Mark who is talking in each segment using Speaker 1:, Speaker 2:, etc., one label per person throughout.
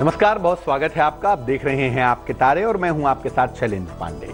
Speaker 1: नमस्कार, बहुत स्वागत है आपका। आप देख रहे हैं आपके तारे और मैं हूं आपके साथ शैलेंद्र पांडे।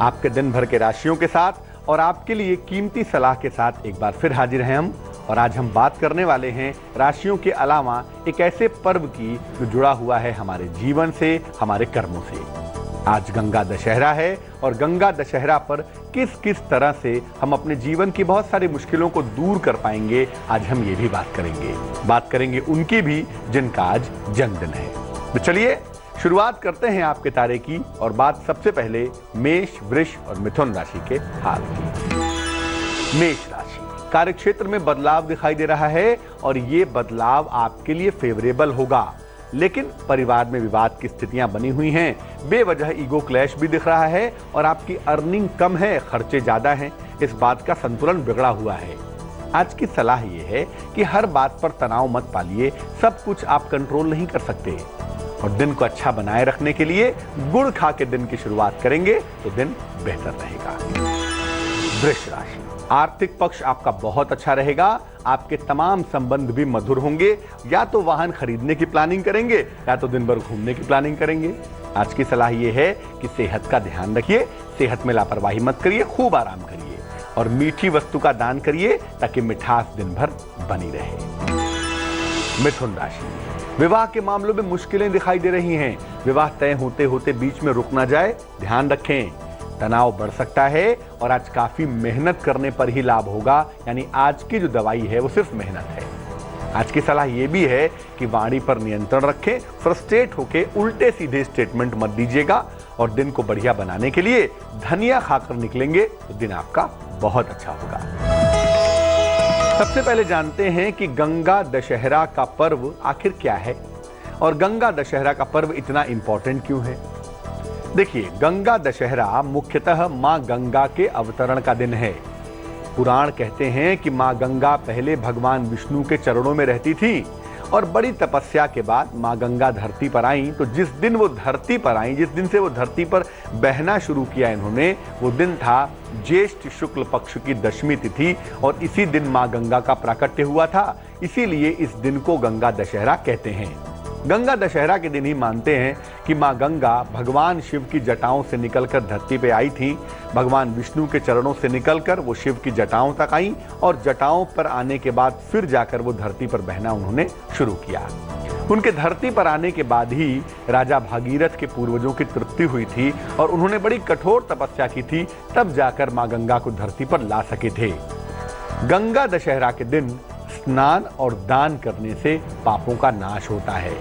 Speaker 1: आपके दिन भर के राशियों के साथ और आपके लिए कीमती सलाह के साथ एक बार फिर हाजिर हैं हम। और आज हम बात करने वाले हैं राशियों के अलावा एक ऐसे पर्व की जो जुड़ा हुआ है हमारे जीवन से, हमारे कर्मों से। आज गंगा दशहरा है और गंगा दशहरा पर किस किस तरह से हम अपने जीवन की बहुत सारी मुश्किलों को दूर कर पाएंगे, आज हम ये भी बात करेंगे उनकी भी जिनका आज जन्मदिन है। तो चलिए शुरुआत करते हैं आपके तारे की और बात सबसे पहले मेष, वृष और मिथुन राशि के हाल की। मेष राशि, कार्यक्षेत्र में बदलाव दिखाई दे रहा है और ये बदलाव आपके लिए फेवरेबल होगा, लेकिन परिवार में विवाद की स्थितियां बनी हुई हैं। बेवजह ईगो क्लैश भी दिख रहा है और आपकी अर्निंग कम है, खर्चे ज्यादा हैं। इस बात का संतुलन बिगड़ा हुआ है। आज की सलाह यह है कि हर बात पर तनाव मत पालिए, सब कुछ आप कंट्रोल नहीं कर सकते। और दिन को अच्छा बनाए रखने के लिए गुड़ खा के दिन की शुरुआत करेंगे तो दिन बेहतर रहेगा। वृष राशि, आर्थिक पक्ष आपका बहुत अच्छा रहेगा। आपके तमाम संबंध भी मधुर होंगे। या तो वाहन खरीदने की प्लानिंग करेंगे या तो दिन भर घूमने की प्लानिंग करेंगे। आज की सलाह यह है कि सेहत का ध्यान रखिए, सेहत में लापरवाही मत करिए, खूब आराम करिए और मीठी वस्तु का दान करिए ताकि मिठास दिन भर बनी रहे। मिथुन राशि, विवाह के मामलों में मुश्किलें दिखाई दे रही हैं। विवाह तय होते होते बीच में रुक ना जाए, ध्यान रखें। तनाव बढ़ सकता है और आज काफी मेहनत करने पर ही लाभ होगा, यानी आज की जो दवाई है वो सिर्फ मेहनत है। आज की सलाह ये भी है कि वाणी पर नियंत्रण रखें, फ्रस्ट्रेट होके उल्टे सीधे स्टेटमेंट मत दीजिएगा और दिन को बढ़िया बनाने के लिए धनिया खाकर निकलेंगे तो दिन आपका बहुत अच्छा होगा। सबसे पहले जानते हैं कि गंगा दशहरा का पर्व आखिर क्या है और गंगा दशहरा का पर्व इतना इंपॉर्टेंट क्यों है। देखिए, गंगा दशहरा मुख्यतः मां गंगा के अवतरण का दिन है। पुराण कहते हैं कि मां गंगा पहले भगवान विष्णु के चरणों में रहती थी और बड़ी तपस्या के बाद मां गंगा धरती पर आई। तो जिस दिन वो धरती पर आई, जिस दिन से वो धरती पर बहना शुरू किया इन्होंने, वो दिन था ज्येष्ठ शुक्ल पक्ष की दशमी तिथि और इसी दिन मां गंगा का प्राकट्य हुआ था। इसीलिए इस दिन को गंगा दशहरा कहते हैं। गंगा दशहरा के दिन ही मानते हैं कि मां गंगा भगवान शिव की जटाओं से निकलकर धरती पे आई थी। भगवान विष्णु के चरणों से निकलकर वो शिव की जटाओं तक आई और जटाओं पर आने के बाद फिर जाकर वो धरती पर बहना उन्होंने शुरू किया। उनके धरती पर आने के बाद ही राजा भागीरथ के पूर्वजों की तृप्ति हुई थी और उन्होंने बड़ी कठोर तपस्या की थी, तब जाकर मां गंगा को धरती पर ला सके थे। गंगा दशहरा के दिन स्नान और दान करने से पापों का नाश होता है।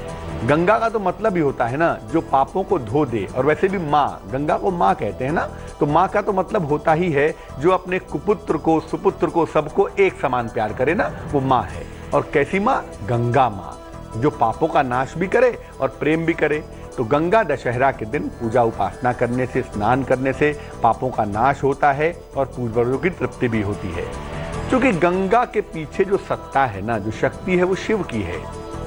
Speaker 1: गंगा का तो मतलब ही होता है ना, जो पापों को धो दे। और वैसे भी माँ, गंगा को माँ कहते हैं ना, तो माँ का तो मतलब होता ही है जो अपने कुपुत्र को, सुपुत्र को, सबको एक समान प्यार करे ना, वो माँ है। और कैसी माँ? गंगा माँ, जो पापों का नाश भी करे और प्रेम भी करे। तो गंगा दशहरा के दिन पूजा उपासना करने से, स्नान करने से पापों का नाश होता है और पूर्वजों की तृप्ति भी होती है। क्योंकि गंगा के पीछे जो सत्ता है ना, जो शक्ति है, वो शिव की है।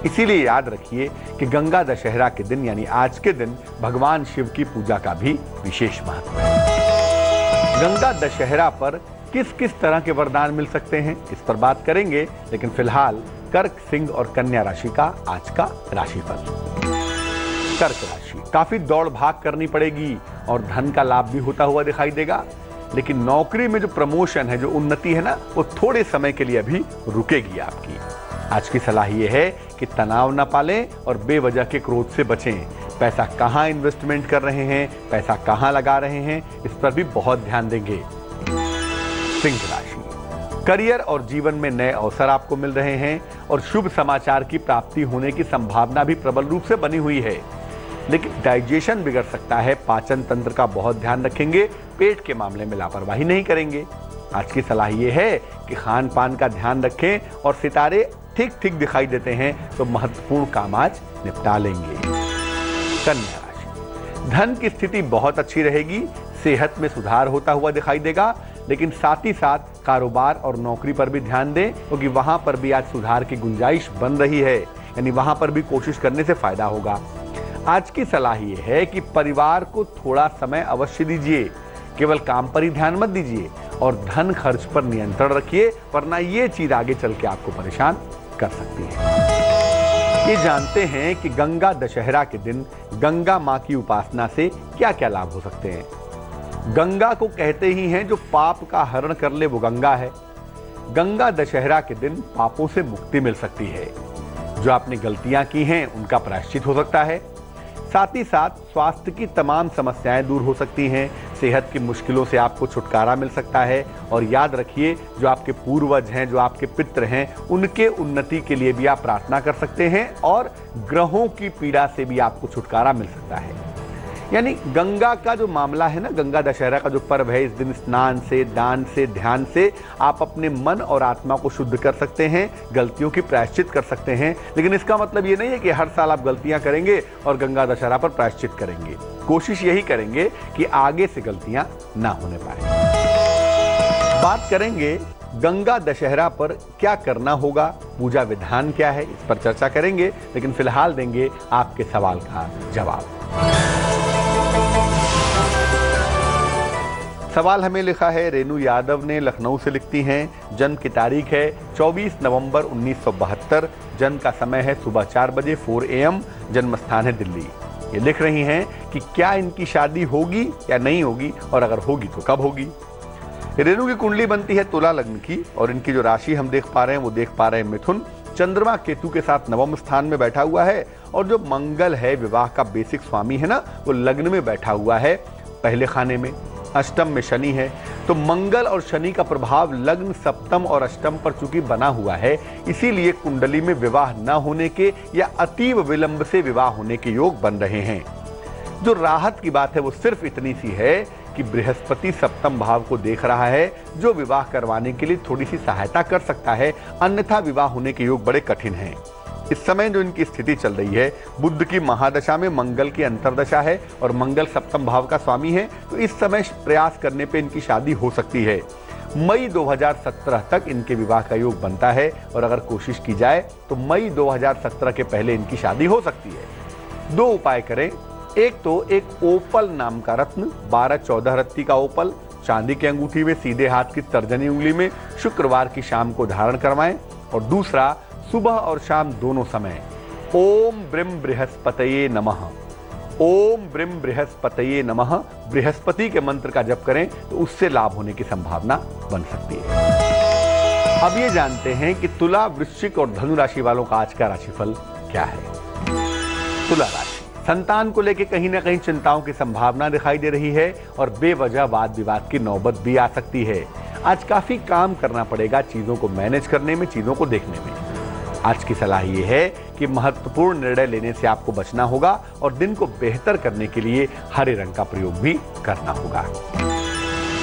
Speaker 1: इसीलिए याद रखिए कि गंगा दशहरा के दिन यानी आज के दिन भगवान शिव की पूजा का भी विशेष महत्व है। गंगा दशहरा पर किस किस तरह के वरदान मिल सकते हैं, इस पर बात करेंगे, लेकिन फिलहाल कर्क, सिंह और कन्या राशि का आज का राशिफल। कर्क राशि, काफी दौड़ भाग करनी पड़ेगी और धन का लाभ भी होता हुआ दिखाई देगा, लेकिन नौकरी में जो प्रमोशन है, जो उन्नति है ना, वो थोड़े समय के लिए अभी रुकेगी आपकी। आज की सलाह ये है कि तनाव न पालें और बेवजह के क्रोध से बचें। पैसा कहाँ इन्वेस्टमेंट कर रहे हैं, पैसा कहाँ लगा रहे हैं, इस पर भी बहुत ध्यान देंगे। सिंह राशि, करियर और जीवन में नए अवसर आपको मिल रहे हैं और शुभ समाचार की प्राप्ति होने की संभावना भी प्रबल रूप से बनी हुई है, लेकिन डाइजेशन बिगड़ सकता है। पाचन तंत्र का बहुत ध्यान रखेंगे, पेट के मामले में लापरवाही नहीं करेंगे। आज की सलाह यह है कि खान पान का ध्यान रखें और सितारे ठीक ठीक दिखाई देते हैं तो महत्वपूर्ण काम आज निपटा लेंगे। कन्या राशि, धन की स्थिति बहुत अच्छी रहेगी, सेहत में सुधार होता हुआ दिखाई देगा, लेकिन साथ ही साथ कारोबार और नौकरी पर भी ध्यान दें क्योंकि वहां पर भी आज सुधार की गुंजाइश बन रही है, यानी वहां पर भी कोशिश करने से फायदा होगा। आज की सलाह यह है कि परिवार को थोड़ा समय अवश्य दीजिए, केवल काम पर ही ध्यान मत दीजिए और धन खर्च पर नियंत्रण रखिए, वरना ये चीज आगे चल के आपको परेशान कर सकती है। ये जानते हैं कि गंगा दशहरा के दिन गंगा मां की उपासना से क्या क्या लाभ हो सकते हैं। गंगा को कहते ही हैं जो पाप का हरण कर ले वो गंगा है। गंगा दशहरा के दिन पापों से मुक्ति मिल सकती है। जो आपने गलतियां की हैं उनका प्रायश्चित हो सकता है। साथ ही साथ स्वास्थ्य की तमाम समस्याएं दूर हो सकती हैं। सेहत की मुश्किलों से आपको छुटकारा मिल सकता है। और याद रखिए, जो आपके पूर्वज हैं, जो आपके पितृ हैं, उनके उन्नति के लिए भी आप प्रार्थना कर सकते हैं और ग्रहों की पीड़ा से भी आपको छुटकारा मिल सकता है। यानी गंगा का जो मामला है ना, गंगा दशहरा का जो पर्व है, इस दिन स्नान से, दान से, ध्यान से आप अपने मन और आत्मा को शुद्ध कर सकते हैं, गलतियों की प्रायश्चित कर सकते हैं। लेकिन इसका मतलब ये नहीं है कि हर साल आप गलतियां करेंगे और गंगा दशहरा पर प्रायश्चित करेंगे। कोशिश यही करेंगे कि आगे से गलतियां ना होने पाए। बात करेंगे गंगा दशहरा पर क्या करना होगा, पूजा विधान क्या है, इस पर चर्चा करेंगे। लेकिन फिलहाल देंगे आपके सवाल का जवाब। सवाल हमें लिखा है रेनू यादव ने, लखनऊ से लिखती हैं। जन्म की तारीख है 24 नवंबर 1972। जन्म का समय है सुबह 4 बजे 4 AM। जन्म स्थान है दिल्ली। ये लिख रही हैं कि क्या इनकी शादी होगी या नहीं होगी, और अगर होगी तो कब होगी। रेनू की कुंडली बनती है तुला लग्न की, और इनकी जो राशि हम देख पा रहे हैं वो देख पा रहे हैं मिथुन। चंद्रमा केतु के साथ नवम स्थान में बैठा हुआ है, और जो मंगल है विवाह का बेसिक स्वामी है ना, वो लग्न में बैठा हुआ है पहले खाने में। अष्टम में शनि है, तो मंगल और शनि का प्रभाव लग्न, सप्तम और अष्टम पर चूंकि बना हुआ है, इसीलिए कुंडली में विवाह न होने के या अतीव विलंब से विवाह होने के योग बन रहे हैं। जो राहत की बात है वो सिर्फ इतनी सी है कि बृहस्पति सप्तम भाव को देख रहा है, जो विवाह करवाने के लिए थोड़ी सी सहायता कर सकता है, अन्यथा विवाह होने के योग बड़े कठिन हैं। इस समय जो इनकी स्थिति चल रही है, बुध की महादशा में मंगल की अंतरदशा है, और मंगल सप्तम भाव का स्वामी है, तो इस समय प्रयास करने पे इनकी शादी हो सकती है। मई 2017 तक इनके विवाह का योग बनता है, और अगर कोशिश की जाए तो मई 2017 के पहले इनकी शादी हो सकती है। 2 उपाय करें। एक तो एक ओपल नाम का रत्न, 12-14 रत्ती का ओपल, चांदी की अंगूठी में सीधे हाथ की तर्जनी उंगली में शुक्रवार की शाम को धारण करवाएं। और दूसरा, सुबह और शाम दोनों समय ओम ब्रिम बृहस्पतये नमः, ओम ब्रिम बृहस्पतये नमः बृहस्पति के मंत्र का जप करें तो उससे लाभ होने की संभावना बन सकती है। अब ये जानते हैं कि तुला, वृश्चिक और धनु राशि वालों का आज का राशिफल क्या है। तुला राशि, संतान को लेकर कहीं ना कहीं चिंताओं की संभावना दिखाई दे रही है, और बेवजह वाद विवाद की नौबत भी आ सकती है। आज काफी काम करना पड़ेगा चीजों को मैनेज करने में, चीजों को देखने में। आज की सलाह ये है कि महत्वपूर्ण निर्णय लेने से आपको बचना होगा, और दिन को बेहतर करने के लिए हरे रंग का प्रयोग भी करना होगा।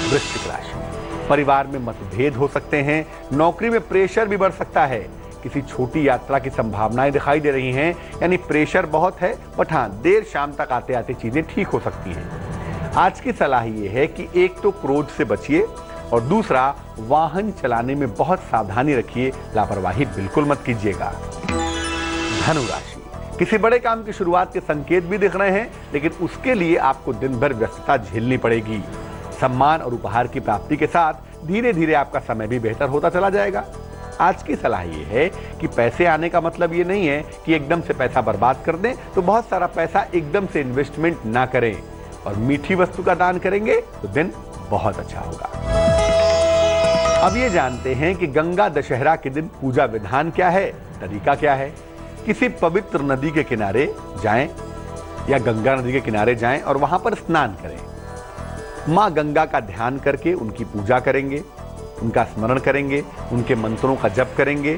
Speaker 1: वृश्चिक राशि, परिवार में मतभेद हो सकते हैं, नौकरी में प्रेशर भी बढ़ सकता है, किसी छोटी यात्रा की संभावनाएं दिखाई दे रही हैं। यानी प्रेशर बहुत है, बट हाँ, देर शाम तक आते आते चीजें ठीक हो सकती हैं। आज की सलाह ये है कि एक तो क्रोध से बचिए, और दूसरा, वाहन चलाने में बहुत सावधानी रखिए, लापरवाही बिल्कुल मत कीजिएगा। धनु राशि, किसी बड़े काम की शुरुआत के संकेत भी दिख रहे हैं, लेकिन उसके लिए आपको दिन भर व्यस्तता झेलनी पड़ेगी। सम्मान और उपहार की प्राप्ति के साथ धीरे धीरे आपका समय भी बेहतर होता चला जाएगा। आज की सलाह ये है कि पैसे आने का मतलब ये नहीं है कि एकदम से पैसा बर्बाद कर दें, तो बहुत सारा पैसा एकदम से इन्वेस्टमेंट ना करें, और मीठी वस्तु का दान करेंगे तो दिन बहुत अच्छा होगा। अब ये जानते हैं कि गंगा दशहरा के दिन पूजा विधान क्या है, तरीका क्या है। किसी पवित्र नदी के किनारे जाएं, या गंगा नदी के किनारे जाएं और वहां पर स्नान करें। मां गंगा का ध्यान करके उनकी पूजा करेंगे, उनका स्मरण करेंगे, उनके मंत्रों का जप करेंगे,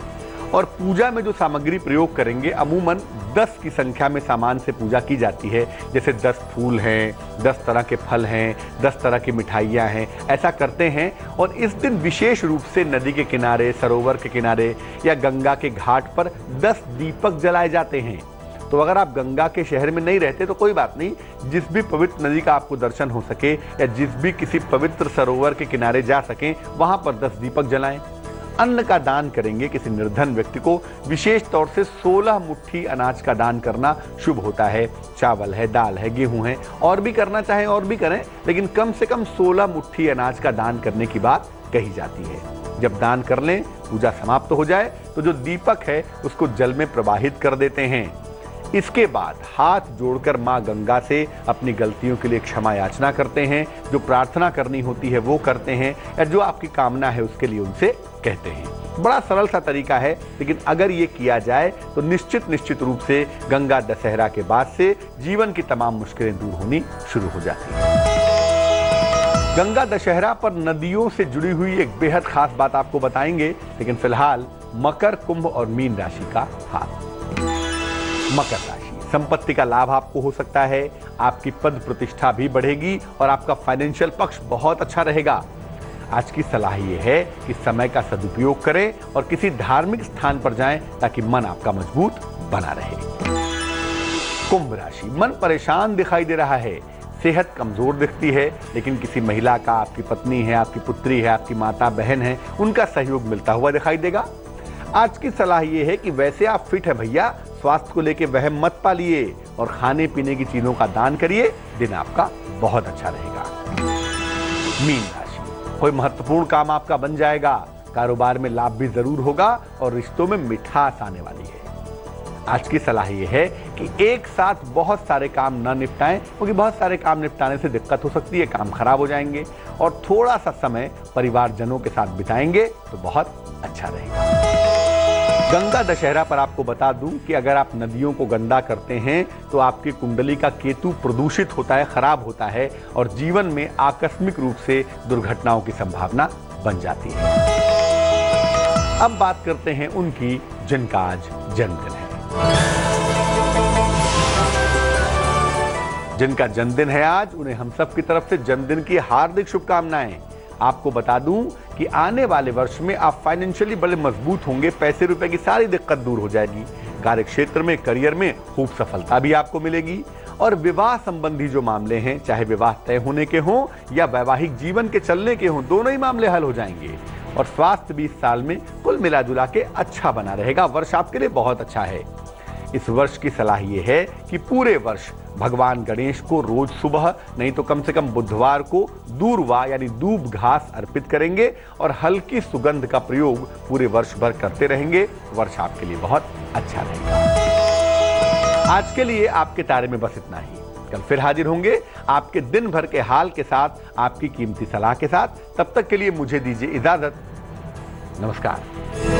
Speaker 1: और पूजा में जो सामग्री प्रयोग करेंगे, अमूमन 10 की संख्या में सामान से पूजा की जाती है। जैसे 10 फूल हैं, 10 तरह के फल हैं, 10 तरह की मिठाइयाँ हैं, ऐसा करते हैं। और इस दिन विशेष रूप से नदी के किनारे, सरोवर के किनारे या गंगा के घाट पर 10 दीपक जलाए जाते हैं। तो अगर आप गंगा के शहर में नहीं रहते तो कोई बात नहीं, जिस भी पवित्र नदी का आपको दर्शन हो सके, या जिस भी किसी पवित्र सरोवर के किनारे जा सकें, वहां पर 10 दीपक जलाएं। अन्न का दान करेंगे किसी निर्धन व्यक्ति को। विशेष तौर से 16 मुट्ठी अनाज का दान करना शुभ होता है। चावल है, दाल है, गेहूं है, और भी करना चाहें और भी करें, लेकिन कम से कम 16 मुट्ठी अनाज का दान करने की बात कही जाती है। जब दान कर लें, पूजा समाप्त हो जाए तो जो दीपक है उसको जल में प्रवाहित कर देते हैं। इसके बाद हाथ जोड़कर मां गंगा से अपनी गलतियों के लिए क्षमा याचना करते हैं। जो प्रार्थना करनी होती है वो करते हैं, या जो आपकी कामना है उसके लिए उनसे कहते हैं। बड़ा सरल सा तरीका है, लेकिन अगर ये किया जाए तो निश्चित रूप से गंगा दशहरा के बाद से जीवन की तमाम मुश्किलें दूर होनी शुरू हो जाती हैं। गंगा दशहरा पर नदियों से जुड़ी हुई एक बेहद खास बात आपको बताएंगे, लेकिन फिलहाल मकर, कुंभ और मीन राशि का हाल। मकर राशि, संपत्ति का लाभ आपको हो सकता है, आपकी पद प्रतिष्ठा भी बढ़ेगी और आपका फाइनेंशियल पक्ष बहुत अच्छा रहेगा। आज की सलाह यह है कि समय का सदुपयोग करें और किसी धार्मिक स्थान पर जाएं ताकि मन आपका मजबूत बना रहे। कुंभ राशि, मन परेशान दिखाई दे रहा है, सेहत कमजोर दिखती है, लेकिन किसी महिला का, आपकी पत्नी है, आपकी पुत्री है, आपकी माता बहन है, उनका सहयोग मिलता हुआ दिखाई देगा। आज की सलाह यह है कि वैसे आप फिट है भैया, स्वास्थ्य को लेकर वहम मत पालिए और खाने पीने की चीजों का दान करिए, दिन आपका बहुत अच्छा रहेगा। मीन राशि, कोई महत्वपूर्ण काम आपका बन जाएगा, कारोबार में लाभ भी जरूर होगा और रिश्तों में मिठास आने वाली है। आज की सलाह यह है कि एक साथ बहुत सारे काम न निपटाएं, क्योंकि बहुत सारे काम निपटाने से दिक्कत हो सकती है, काम खराब हो जाएंगे। और थोड़ा सा समय परिवारजनों के साथ बिताएंगे तो बहुत अच्छा रहेगा। गंगा दशहरा पर आपको बता दूं कि अगर आप नदियों को गंदा करते हैं तो आपकी कुंडली का केतु प्रदूषित होता है, खराब होता है और जीवन में आकस्मिक रूप से दुर्घटनाओं की संभावना बन जाती है। अब बात करते हैं उनकी जिनका आज जन्मदिन है। जिनका जन्मदिन है आज, उन्हें हम सब की तरफ से जन्मदिन की हार्दिक शुभकामनाएं। आपको बता दूं कि आने वाले वर्ष में आप फाइनेंशियली बड़े मजबूत होंगे, पैसे रुपए की सारी दिक्कत दूर हो जाएगी, कार्य क्षेत्र में, करियर में खूब सफलता भी आपको मिलेगी और विवाह संबंधी जो मामले हैं, चाहे विवाह तय होने के हों या वैवाहिक जीवन के चलने के हों, दोनों ही मामले हल हो जाएंगे। और स्वास्थ्य भी इस साल में कुल मिला जुला के अच्छा बना रहेगा। वर्ष आपके लिए बहुत अच्छा है। इस वर्ष की सलाह यह है कि पूरे वर्ष भगवान गणेश को रोज सुबह, नहीं तो कम से कम बुधवार को दूर्वा यानी दूब घास अर्पित करेंगे और हल्की सुगंध का प्रयोग पूरे वर्ष भर करते रहेंगे। वर्ष आपके लिए बहुत अच्छा रहेगा। आज के लिए आपके तारे में बस इतना ही। कल फिर हाजिर होंगे आपके दिन भर के हाल के साथ, आपकी कीमती सलाह के साथ। तब तक के लिए मुझे दीजिए इजाजत। नमस्कार।